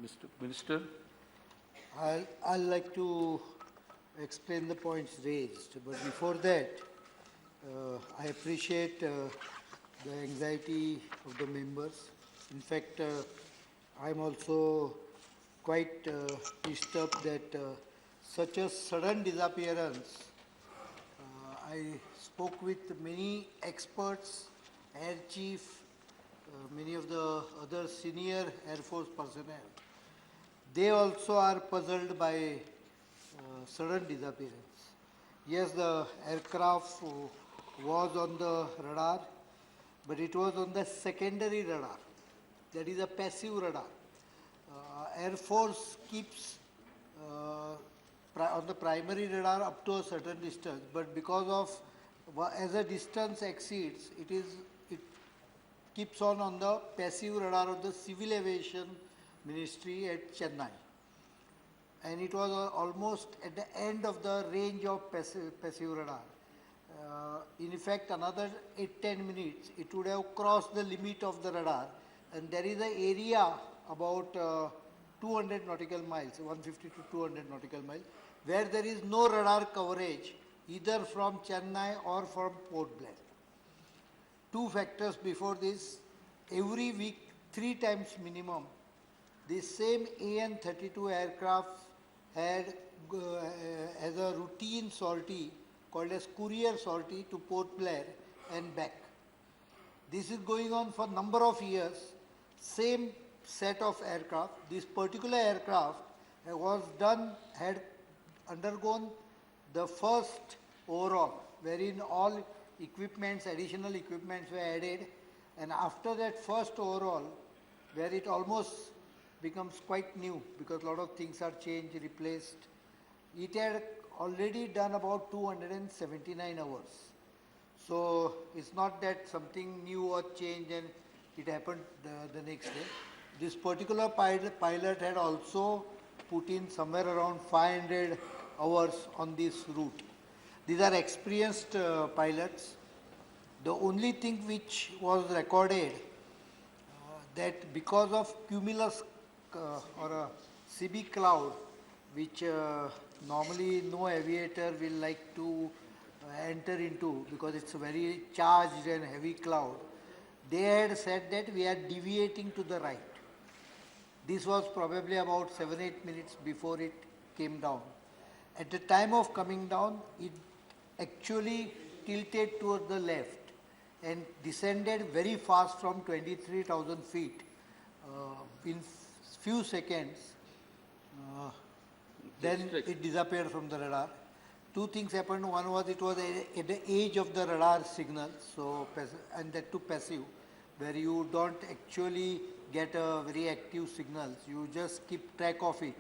Mr. Minister. I'll like to explain the points raised, but before that, I appreciate the anxiety of the members. In fact, I'm also quite disturbed that such a sudden disappearance. I spoke with many experts, Air Chief, many of the other senior Air Force personnel. They also are puzzled by sudden disappearance. Yes, the aircraft was on the radar, but it was on the secondary radar. That is a passive radar. Air Force keeps on the primary radar up to a certain distance, but because of as the distance exceeds, it keeps on the passive radar of the Civil Aviation Ministry at Chennai. And it was almost at the end of the range of passive radar. In effect, another 8-10 minutes, it would have crossed the limit of the radar, and there is an area about 200 nautical miles, 150 to 200 nautical miles, where there is no radar coverage either from Chennai or from Port Blair. Two factors before this: every week, 3 times minimum, this same AN-32 aircraft had as a routine sortie called as courier sortie to Port Blair and back. This is going on for a number of years. Same set of aircraft. This particular aircraft had undergone the first overhaul, wherein all equipments, additional equipments were added, and after that first overhaul, where it almost becomes quite new because a lot of things are changed, replaced, it had already done about 279 hours. So it's not that something new was changed and it happened the next day. This particular pilot had also put in somewhere around 500 hours on this route. These are experienced pilots. The only thing which was recorded that because of cumulus or a CB cloud, which normally no aviator will like to enter into because it's a very charged and heavy cloud, they had said that we are deviating to the right. This was probably about 7-8 minutes before it came down. At the time of coming down, it actually tilted toward the left and descended very fast from 23,000 feet in few seconds. Then it disappeared from the radar. Two things happened. One was it was at the edge of the radar signal, so and that too passive, where you don't actually get a very active signals. You just keep track of it.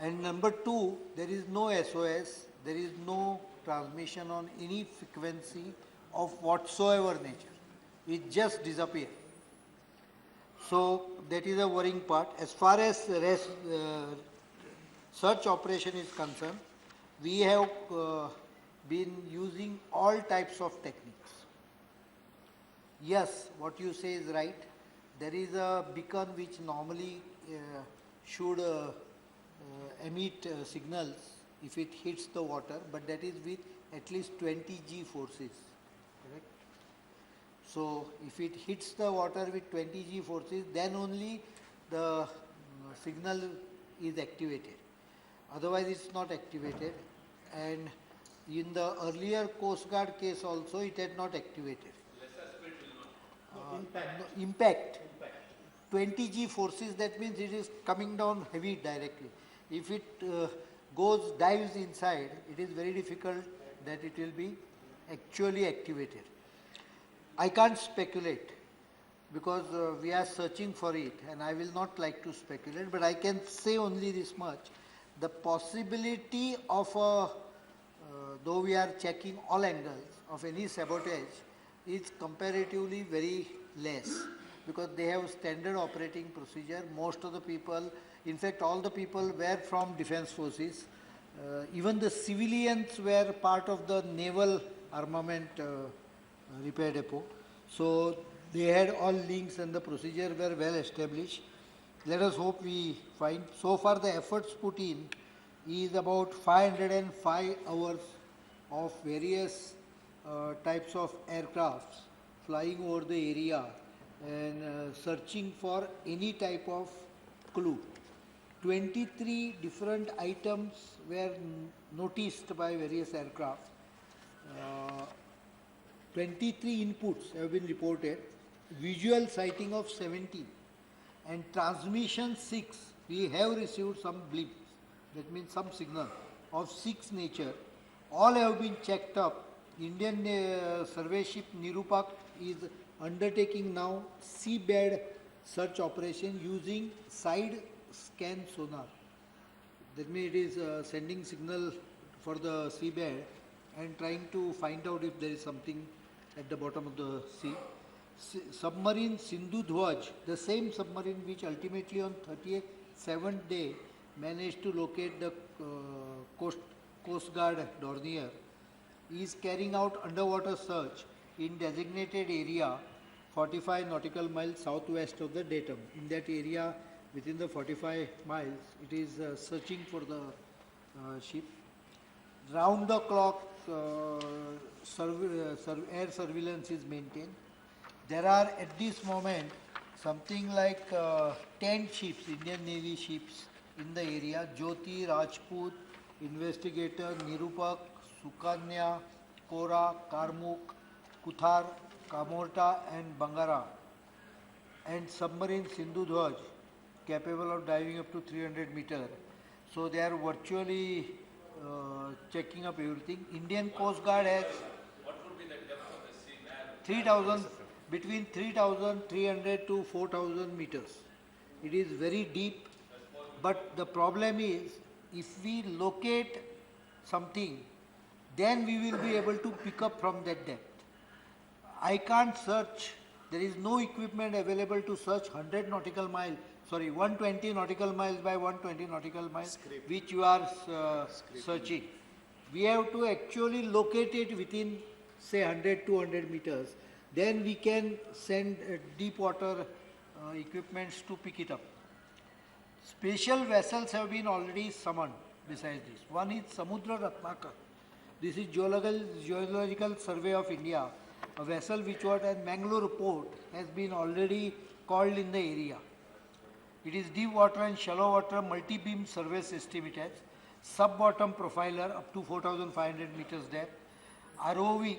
And number two, there is no SOS. There is no transmission on any frequency of whatsoever nature. It just disappeared. So that is a worrying part. As far as search operation is concerned, we have been using all types of techniques. Yes, what you say is right. There is a beacon which normally should emit signals if it hits the water, but that is with at least 20 G forces. Correct? So if it hits the water with 20 G forces, then only the signal is activated. Otherwise it's not activated. And in the earlier Coast Guard case also, it had not activated. Impact. 20 G forces, that means it is coming down heavy directly. If it dives inside, it is very difficult that it will be actually activated. I can't speculate because we are searching for it, and I will not like to speculate, but I can say only this much. The possibility of though we are checking all angles of any sabotage, is comparatively very less because they have standard operating procedure. Most of the people, in fact all the people were from defense forces. Even the civilians were part of the naval armament repair depot. So they had all links and the procedure were well established. let us hope we find. So far the efforts put in is about 505 hours of various types of aircrafts flying over the area and searching for any type of clue. 23 different items were noticed by various aircraft. 23 inputs have been reported, visual sighting of 17, and transmission 6. We have received some blips, that means some signal of 6 nature. All have been checked up. Indian survey ship Nirupak is undertaking now seabed search operation using side scan sonar. That means it is sending signal for the seabed and trying to find out if there is something at the bottom of the sea. Submarine Sindhu Dhwaj, the same submarine which ultimately on 37th day managed to locate the Coast Guard Dornier, is carrying out underwater search in designated area 45 nautical miles southwest of the datum. In that area, within the 45 miles, it is searching for the ship. Round the clock air surveillance is maintained. There are at this moment something like 10 ships, Indian Navy ships in the area. Jyoti, Rajput, Investigator, Nirupak, Sukanya, Kora, Karmuk, Kuthar, Kamorta and Bangara, and submarine Sindhu Dhwaj capable of diving up to 300 meters. So they are virtually checking up everything. Indian Coast Guard has What would be the depth of the sea? 3,000, between 3,300 to 4,000 meters. It is very deep, but the problem is if we locate something, then we will be able to pick up from that depth. I can't search, there is no equipment available to search 100 nautical miles, 120 nautical miles by 120 nautical miles, which you are searching. We have to actually locate it within say 100, 200 meters. Then we can send deep water equipments to pick it up. Special vessels have been already summoned besides this. One is Samudra Ratnakar. This is Geological Survey of India. A vessel which was at Mangalore port has been already called in the area. It is deep water and shallow water multi-beam survey system it has. Sub-bottom profiler up to 4,500 meters depth. ROV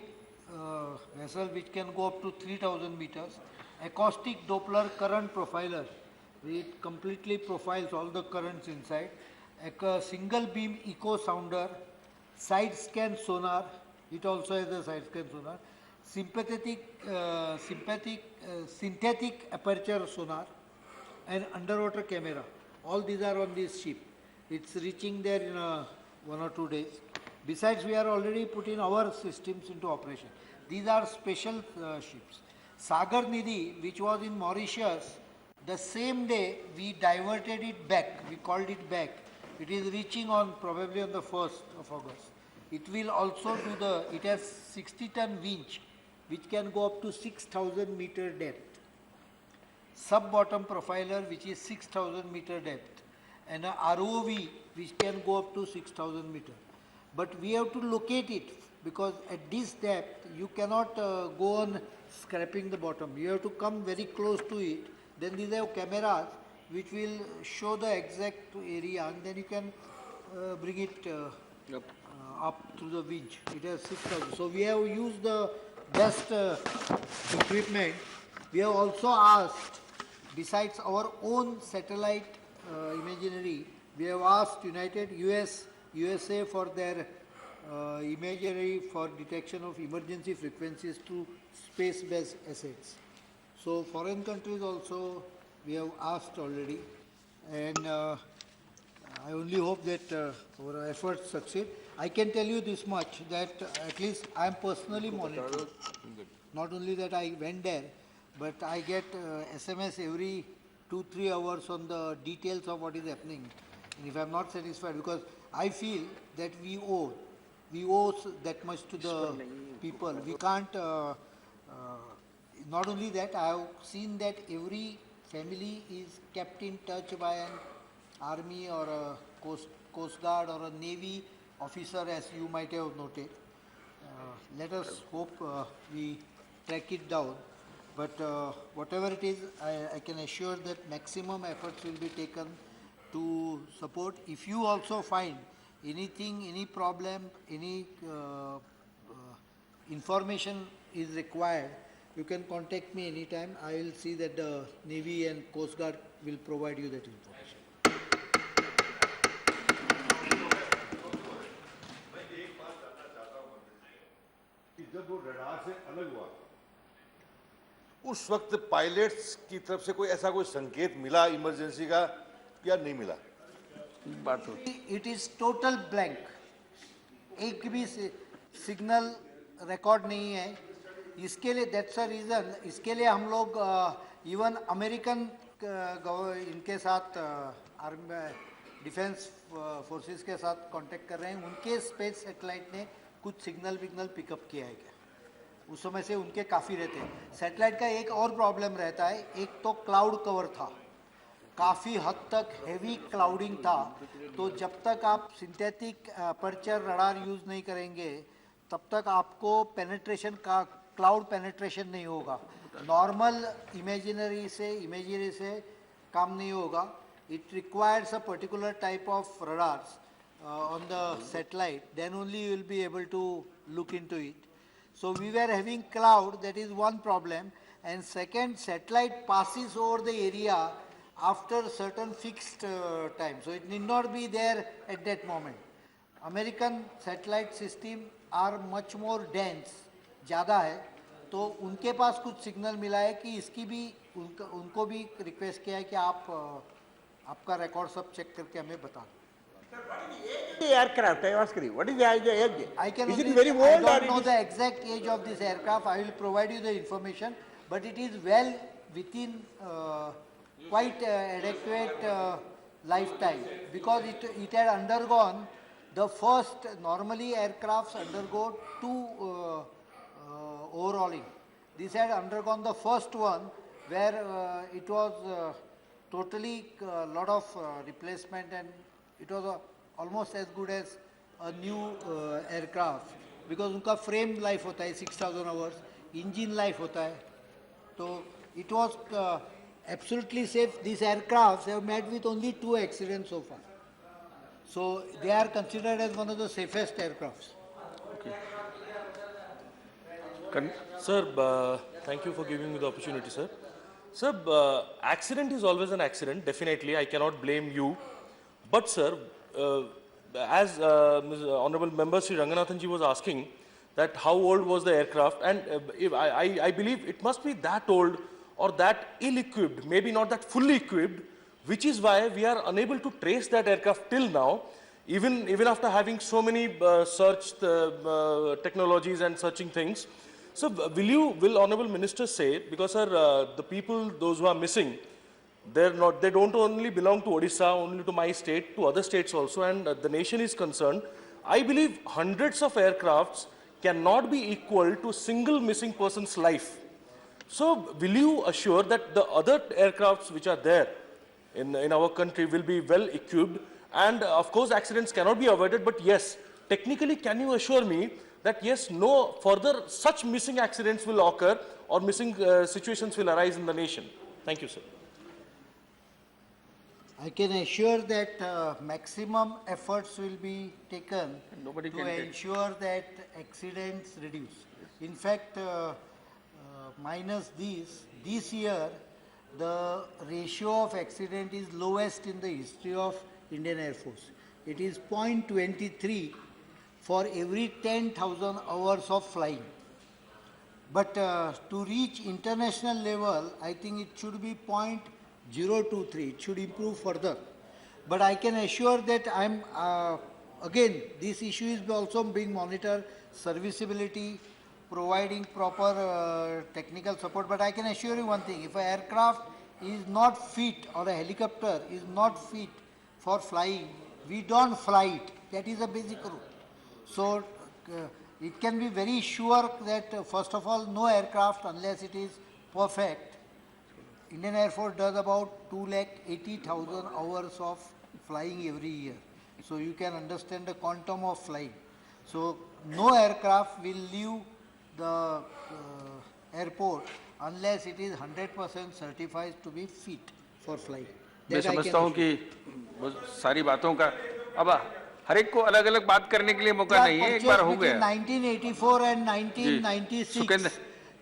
vessel which can go up to 3,000 meters. Acoustic Doppler current profiler. It completely profiles all the currents inside. A single beam echo sounder. Side scan sonar. It also has a side scan sonar. Synthetic aperture sonar and underwater camera. All these are on this ship. It's reaching there in 1 or 2 days. Besides, we are already putting our systems into operation. These are special ships. Sagar Nidhi, which was in Mauritius, the same day we diverted it back. We called it back. It is reaching on probably on the 1st of August. It will also do it has 60-ton winch, which can go up to 6,000 meter depth. Sub-bottom profiler, which is 6,000 meter depth, and a ROV, which can go up to 6,000 meter. But we have to locate it, because at this depth, you cannot go on scraping the bottom. You have to come very close to it. Then these have cameras, which will show the exact area, and then you can bring it up through the winch. It has 6,000. So we have used the best equipment. We have also asked, besides our own satellite imagery, we have asked USA for their imagery for detection of emergency frequencies through space-based assets. So foreign countries also we have asked already, and I only hope that our efforts succeed. I can tell you this much, that at least I am personally monitoring. Not only that I went there, but I get SMS every 2-3 hours on the details of what is happening. And if I am not satisfied, because I feel that we owe that much to the people. We can't, not only that, I have seen that every family is kept in touch by an army or a coast guard or a navy officer, as you might have noted. Let us hope we track it down. But whatever it is, I can assure that maximum efforts will be taken to support. If you also find anything, any problem, any information is required, you can contact me anytime. I will see that the Navy and Coast Guard will provide you that information. जब वो radar से अलग हुआ उस वक्त pilots की तरफ से कोई ऐसा कोई संकेत मिला इमरजेंसी का या नहीं मिला? It is total blank. एक भी सिग्नल रिकॉर्ड नहीं है. इसके लिए that's a reason. इसके लिए हम लोग इवन अमेरिकन इनके साथ आर्मी डिफेंस फोर्सेस के साथ कांटेक्ट कर रहे हैं. उनके स्पेस सैटेलाइट ने कुछ सिग्नल पिकअप किया है क्या? उस समय से उनके काफ़ी रहते हैं. सैटेलाइट का एक और प्रॉब्लम रहता है. एक तो क्लाउड कवर था, काफ़ी हद तक हेवी क्लाउडिंग था. तो जब तक आप सिंथेटिक अपर्चर रडार यूज़ नहीं करेंगे तब तक आपको पेनिट्रेशन का क्लाउड पेनिट्रेशन नहीं होगा. नॉर्मल इमेजिनरी से काम नहीं होगा. It requires a particular type of radars on the satellite, then only you will be able to look into it. So we were having cloud, that is one problem. And second, satellite passes over the area after certain fixed time. So it need not be there at that moment. American satellite system are much more dense, ज़्यादा है. तो उनके पास कुछ signal मिला है कि इसकी भी उनको भी रिक्वेस्ट किया है कि आप आपका रिकॉर्ड सब चेक करके हमें बता. The aircraft, I ask you, what is the age? Is it very old? I don't know the exact age of this aircraft. I will provide you the information, but it is well within quite adequate lifetime, because it had undergone the first. Normally aircrafts undergo two overhauling. This had undergone the first one where it was totally lot of replacement, and it was almost as good as a new aircraft, because उनका frame life होता है 6,000 hours, engine life होता है. So it was absolutely safe. These aircrafts have met with only 2 accidents so far. So they are considered as one of the safest aircrafts. Sir, thank you for giving me the opportunity, sir. Sir, accident is always an accident, definitely. I cannot blame you. But, sir, as Honorable Member Sri Ranganathan ji was asking, that how old was the aircraft, and I believe it must be that old or that ill-equipped, maybe not that fully equipped, which is why we are unable to trace that aircraft till now, even after having so many search technologies and searching things. So will Honorable Minister say, because sir, the people, those who are missing, they don't only belong to Odisha, only to my state, to other states also, and the nation is concerned. I believe hundreds of aircrafts cannot be equal to single missing person's life. So will you assure that the other aircrafts which are there in our country will be well equipped, and of course accidents cannot be avoided, but yes, technically can you assure me that yes, no further such missing accidents will occur or missing situations will arise in the nation? Thank you, sir. I can assure that maximum efforts will be taken to ensure that accidents reduce. In fact, minus this year, the ratio of accident is lowest in the history of Indian Air Force. It is 0.23 for every 10,000 hours of flying. But to reach international level, I think it should be 0.023. It should improve further. But I can assure that again, this issue is also being monitored, serviceability, providing proper technical support. But I can assure you one thing, if an aircraft is not fit or a helicopter is not fit for flying, we don't fly it. That is a basic rule. So it can be very sure that first of all, no aircraft, unless it is perfect, Indian Air Force does about 280,000 hours of flying every year. So you can understand the quantum of flying. So no aircraft will leave the airport unless it is 100% certified to be fit for flying. मैं That I समझता can हूँ कि वो सारी बातों का अब हर एक को अलग अलग बात करने के लिए मौका नहीं है, एक बार हो गया। 1984 and 1996 सुकेंद्र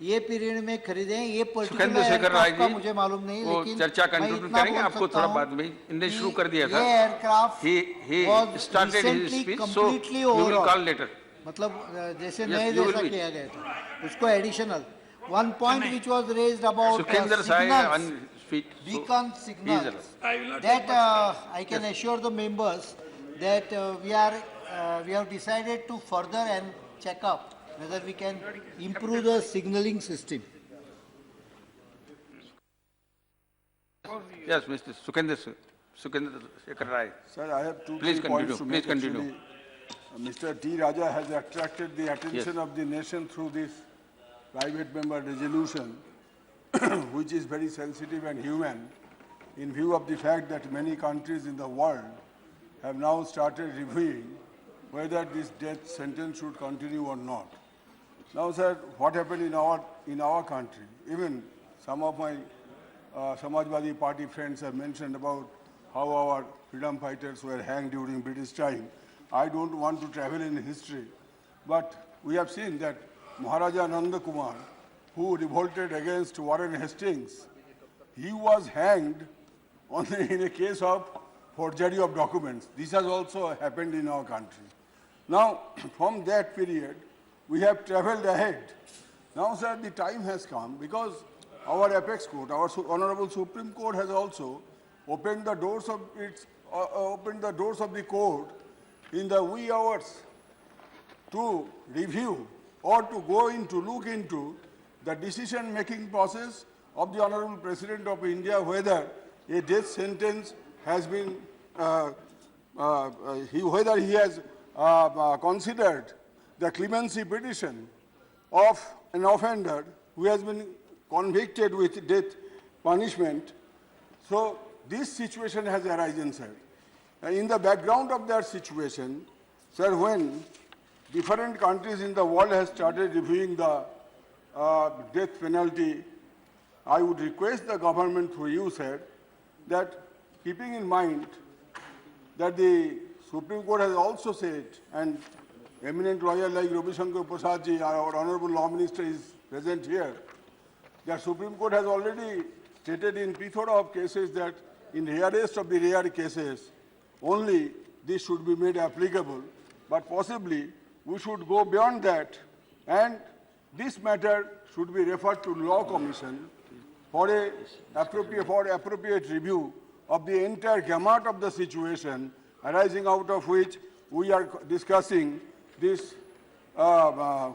ये पीरियड में खरीदे हैं, ये सुकेंद्र शेखर राय का जी मुझे मालूम नहीं, वो लेकिन चर्चा मैं कंटिन्यू इतना करेंगे, बोल आपको सकता थोड़ा हूं बाद में इनने कि शुरू कर दिया था। ये aircraft he was started his recently speech, so completely you will overhauled. call later. मतलब जैसे Yes, नए you will जैसा be. किया गया था, उसको additional one point which was raised about Sukendra Sai signals, on feet. beacon He is signals, allowed. that I can assure the members that we have decided to further and check up whether we can improve the signaling system. Yes, Mr. Sukendra Shekhar Rai. Sir, I have two Please three continue, points to please make. continue. Actually, Mr. T. Raja has attracted the attention of the nation through this private member resolution, which is very sensitive and human, in view of the fact that many countries in the world have now started reviewing whether this death sentence should continue or not. Now, sir, what happened in our country? Even some of my Samajwadi Party friends have mentioned about how our freedom fighters were hanged during British time. I don't want to travel in history, but we have seen that Maharaja Nanda Kumar, who revolted against Warren Hastings, he was hanged in a case of forgery of documents. This has also happened in our country. Now, from that period, we have traveled ahead. Now, sir, the time has come because our apex court, our Honorable Supreme Court has also opened the doors of the court in the wee hours to review or to look into the decision-making process of the Honorable President of India, whether a death sentence has been, whether he has considered the clemency petition of an offender who has been convicted with death punishment. So this situation has arisen, sir. In the background of that situation, sir, when different countries in the world have started reviewing the death penalty, I would request the government through you, sir, that keeping in mind that the Supreme Court has also said, and eminent lawyer like Ravi Shankar Prasad ji, our Honorable Law Minister, is present here, that Supreme Court has already stated in plethora of cases that in rarest of the rare cases, only this should be made applicable, but possibly we should go beyond that, and this matter should be referred to Law Commission for appropriate review of the entire gamut of the situation arising out of which we are discussing this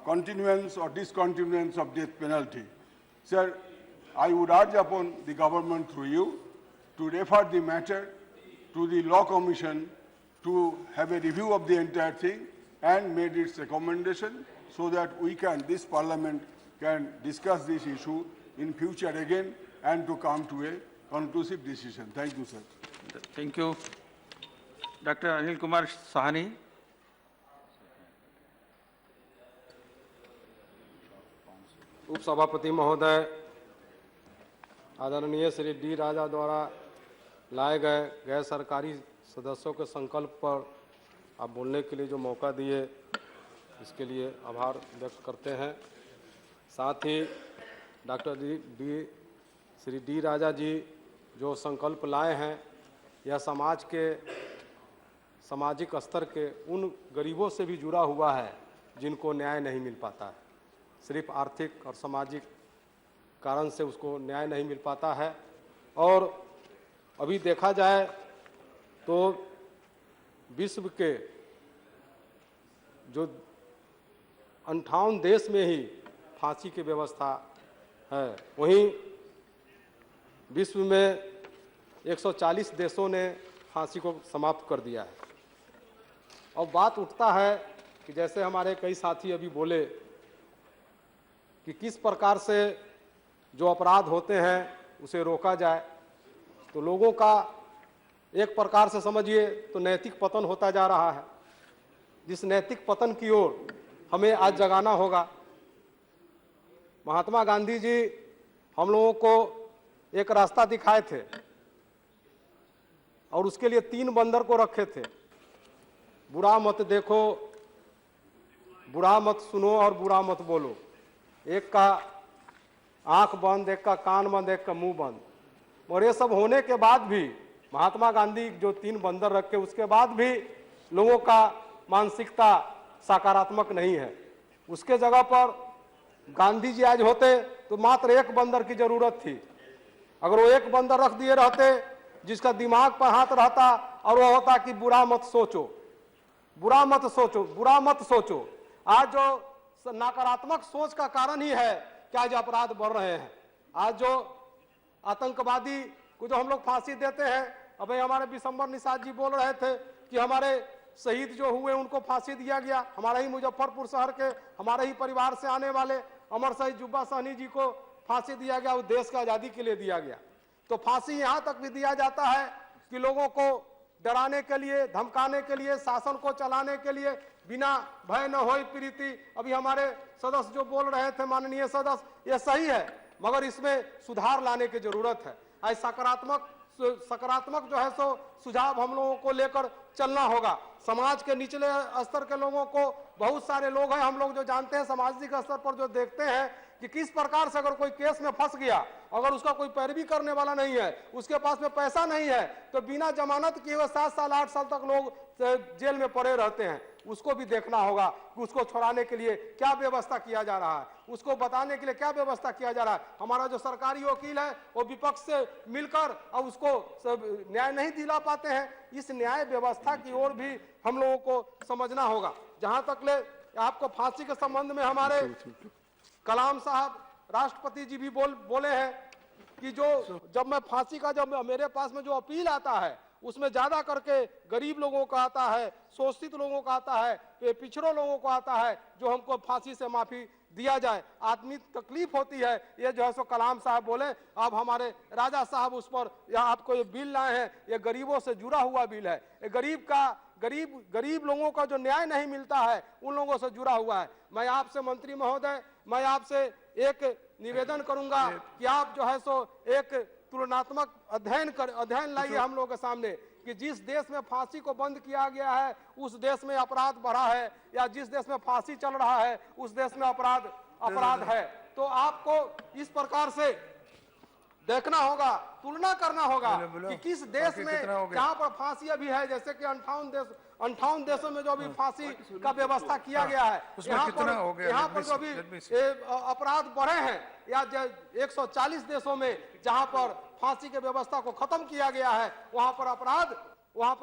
continuance or discontinuance of death penalty. Sir, I would urge upon the government through you to refer the matter to the Law Commission to have a review of the entire thing and made its recommendation so that this Parliament can discuss this issue in future again and to come to a conclusive decision. Thank you, sir. Thank you. Dr. Anil Kumar Sahani. उपसभापति महोदय, आदरणीय Shri D राजा द्वारा लाए गए गैर सरकारी सदस्यों के संकल्प पर आप बोलने के लिए जो मौका दिए, इसके लिए आभार व्यक्त करते हैं। साथ ही डॉक्टर श्री डी राजा जी जो संकल्प लाए हैं, यह समाज के सामाजिक स्तर के उन गरीबों से भी जुड़ा हुआ है जिनको न्याय नहीं मिल पाता है। सिर्फ आर्थिक और सामाजिक कारण से उसको न्याय नहीं मिल पाता है। और अभी देखा जाए तो विश्व के जो 58 देश में ही फांसी की व्यवस्था है, वहीं विश्व में 140 देशों ने फांसी को समाप्त कर दिया है। अब बात उठता है कि जैसे हमारे कई साथी अभी बोले कि किस प्रकार से जो अपराध होते हैं उसे रोका जाए। तो लोगों का एक प्रकार से समझिए तो नैतिक पतन होता जा रहा है, जिस नैतिक पतन की ओर हमें आज जगाना होगा। महात्मा गांधी जी हम लोगों को एक रास्ता दिखाए थे और उसके लिए 3 बंदर को रखे थे, बुरा मत देखो, बुरा मत सुनो और बुरा मत बोलो। एक का आंख बंद, एक का कान बंद, एक का मुंह बंद। और ये सब होने के बाद भी महात्मा गांधी जो 3 बंदर रखे, उसके बाद भी लोगों का मानसिकता सकारात्मक नहीं है। उसके जगह पर गांधी जी आज होते तो मात्र 1 बंदर की जरूरत थी। अगर वो 1 बंदर रख दिए रहते जिसका दिमाग पर हाथ रहता और वो होता कि बुरा मत सोचो, बुरा मत सोचो, बुरा मत सोचो। आज जो नकारात्मक सोच का कारण ही है कि आज अपराध बढ़ रहे हैं। आज जो आतंकवादी को जो हम लोग फांसी देते हैं, अभी हमारे विशंबर निषाद जी बोल रहे थे कि हमारे शहीद जो हुए उनको फांसी दिया गया। हमारे ही मुजफ्फरपुर शहर के हमारे ही परिवार से आने वाले अमर शहीद जुब्बा सहनी जी को फांसी दिया गया, वो देश की आजादी के लिए दिया गया। तो फांसी यहां तक भी दिया जाता है कि लोगों को डराने के लिए, धमकाने के लिए, शासन को चलाने के लिए, बिना भय न होई प्रीति। अभी हमारे सदस्य जो बोल रहे थे, माननीय सदस्य, ये सही है, मगर इसमें सुधार लाने की जरूरत है। आज सकारात्मक जो है सो सुझाव हम लोगों को लेकर चलना होगा। समाज के निचले स्तर के लोगों को, बहुत सारे लोग हैं हम लोग जो जानते हैं, सामाजिक स्तर पर जो देखते हैं कि किस प्रकार से अगर कोई केस में फंस गया, अगर उसका कोई पैरवी करने वाला नहीं है, उसके पास में पैसा नहीं है, तो बिना जमानत किए हुए 7 साल 8 साल तक लोग जेल में पड़े रहते हैं। उसको भी देखना होगा कि उसको छुड़ाने के लिए क्या व्यवस्था किया जा रहा है, उसको बताने के लिए क्या व्यवस्था किया जा रहा है। हमारा जो सरकारी वकील है वो विपक्ष से मिलकर और उसको न्याय नहीं दिला पाते हैं। इस न्याय व्यवस्था की ओर भी हम लोगों को समझना होगा। जहां तक ले आपको फांसी के संबंध में हमारे कलाम साहब राष्ट्रपति जी भी बोले हैं कि जब मैं फांसी का, जब मेरे पास में जो अपील आता है उसमें ज्यादा करके गरीब लोगों का आता है, शोषित लोगों का आता है, पिछड़ों लोगों को आता है, जो हमको फांसी से माफी दिया जाए। आदमी तकलीफ होती है, ये जो है सो कलाम साहब बोले। अब हमारे राजा साहब उस पर आपको ये बिल लाए हैं, ये गरीबों से जुड़ा हुआ बिल है। ये गरीब लोगों का जो न्याय नहीं मिलता है उन लोगों से जुड़ा हुआ है। मैं आपसे मंत्री महोदय, मैं आपसे एक निवेदन करूंगा कि आप जो है सो एक तुलनात्मक अध्ययन लाइए हम लोगों के सामने कि जिस देश में फांसी को बंद किया गया है उस देश में अपराध बढ़ा है, या जिस देश में फांसी चल रहा है उस देश में अपराध है। तो आपको इस प्रकार से देखना होगा, तुलना करना होगा कि किस देश में जहां पर फांसी अभी है, जैसे कि 58 देशों में जो अभी फांसी का व्यवस्था किया गया है, यहाँ पर जो अभी अपराध बढ़े हैं, या 140 देशों में जहां पर फांसी के व्यवस्था को खत्म किया गया है, वहां पर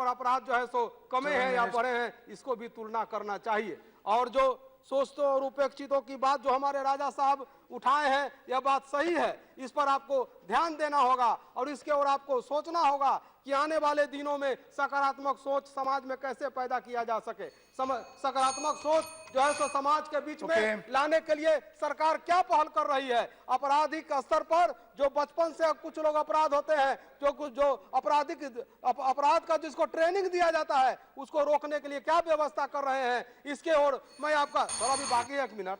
अपराध जो है सो कमे हैं या बढ़े हैं, इसको भी तुलना करना चाहिए। और जो सोचतों और उपेक्षितों की बात जो हमारे राजा साहब उठाए हैं, यह बात सही है। इस पर आपको ध्यान देना होगा और इसके ओर आपको सोचना होगा कि आने वाले दिनों में सकारात्मक सोच समाज में कैसे पैदा किया जा सके। सकारात्मक सोच जो है सो समाज के बीच में लाने के लिए सरकार क्या पहल कर रही है। आपराधिक स्तर पर जो बचपन से कुछ लोग अपराध होते हैं, जो अपराध का जिसको ट्रेनिंग दिया जाता है, उसको रोकने के लिए क्या व्यवस्था कर रहे हैं, इसके ओर मैं आपका थोड़ा भी बाकी 1 मिनट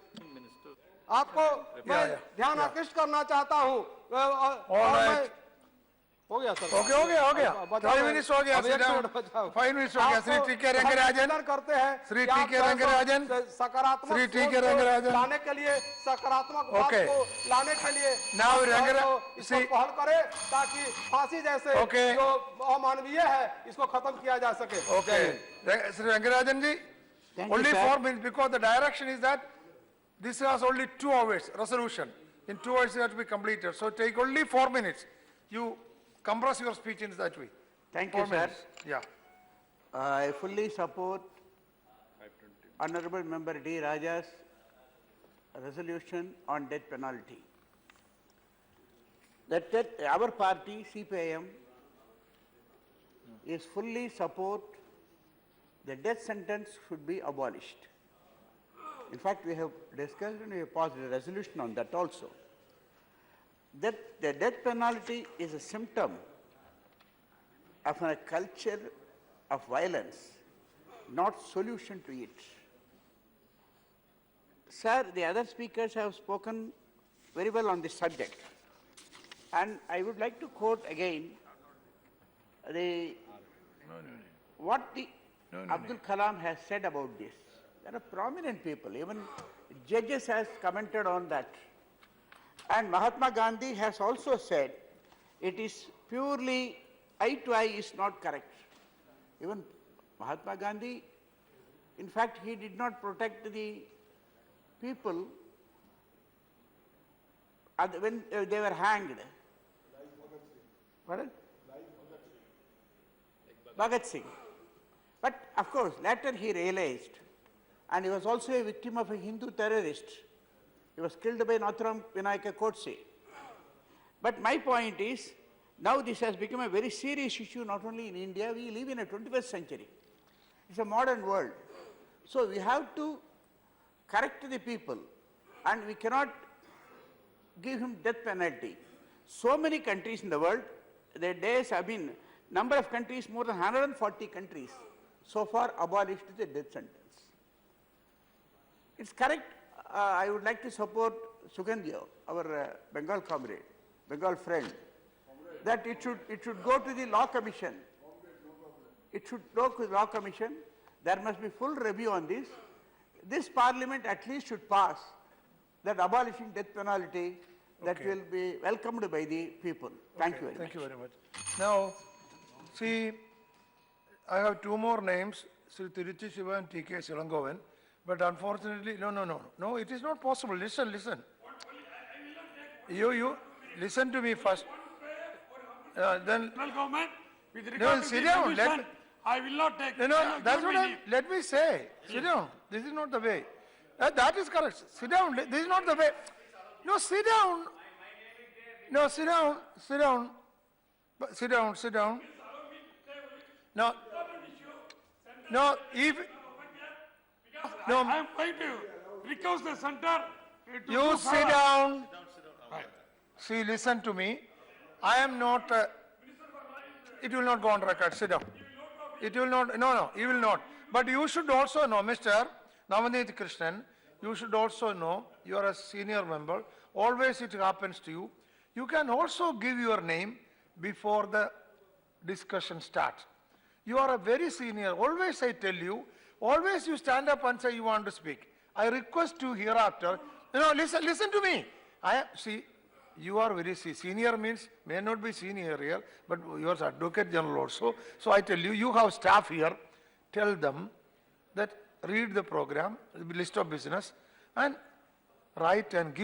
आपको मैं ध्यान आकृष्ट करना चाहता हूँ। हो गया सर, हो गया 5 मिनट्स हो गया, 5 मिनट्स हो गया। श्री टी के रंगराजन करते हैं, श्री टी के रंगराजन, सकारात्मक श्री टी के रंगराजन लाने के लिए, सकारात्मक बात को लाने के लिए नाउ इसको पहल करे ताकि फांसी जैसे जो अमानवीय है इसको खत्म किया जा सके। श्री रंगराजन जी, only 4 minutes because the direction is that this was only 2 hours resolution. In 2 hours it has to be completed. So take only 4 minutes. You compress your speech in that way. Thank 4 you, sir. minutes. Yeah. I fully support Honorable Member D. Raja's resolution on death penalty. That our party, CPIM, is fully support the death sentence should be abolished. In fact, we have discussed and we have passed a resolution on that also. that the death penalty is a symptom of a culture of violence, not solution to it. Sir, the other speakers have spoken very well on this subject. And I would like to quote again what Abdul Kalam has said about this. There are prominent people, even judges has commented on that. And Mahatma Gandhi has also said it is purely eye to eye is not correct. Even Mahatma Gandhi, in fact, he did not protect the people when they were hanged. Pardon? Bhagat Singh. But of course, later he realized, and he was also a victim of a Hindu terrorist. He was killed by Nathuram Vinayaka Kodse. But my point is, now this has become a very serious issue, not only in India, we live in a 21st century. It's a modern world. So we have to correct the people, and we cannot give him death penalty. So many countries in the world, their days have been, number of countries, more than 140 countries, so far abolished the death sentence. It's correct. I would like to support Sugandhya, our Bengal comrade, Bengal friend, that it should go to the law commission. It should go to the law commission. There must be full review on this. This parliament at least should pass that abolishing death penalty that will be welcomed by the people. Thank you very much. Thank you very much. Now, see, I have two more names, Sri Tiruchi Shiva and T.K. Silangovan, but unfortunately, no, it is not possible. Listen. You listen to me first. Then, Government, with no, regard to sit the down. resolution, I will not take. That's what let me say. Sit down. This is not the way. That is correct. Sit down. This is not the way. No, sit down. No, sit down. Sit down. No, if... No, I am going to request the center to you do sit further. down. See, listen to me. I am not... it will not go on record. Sit down. It will not... No, you will not. But you should also know, Mr. Navanith Krishnan, you should also know, you are a senior member, always it happens to you. You can also give your name before the discussion starts. You are a very senior, always I tell you, always you stand up and say you want to speak. I request you hereafter, listen to me. See, you are very senior means, may not be senior here, but you are Advocate General also. So I tell you, you have staff here, tell them that read the program, the list of business, and write and give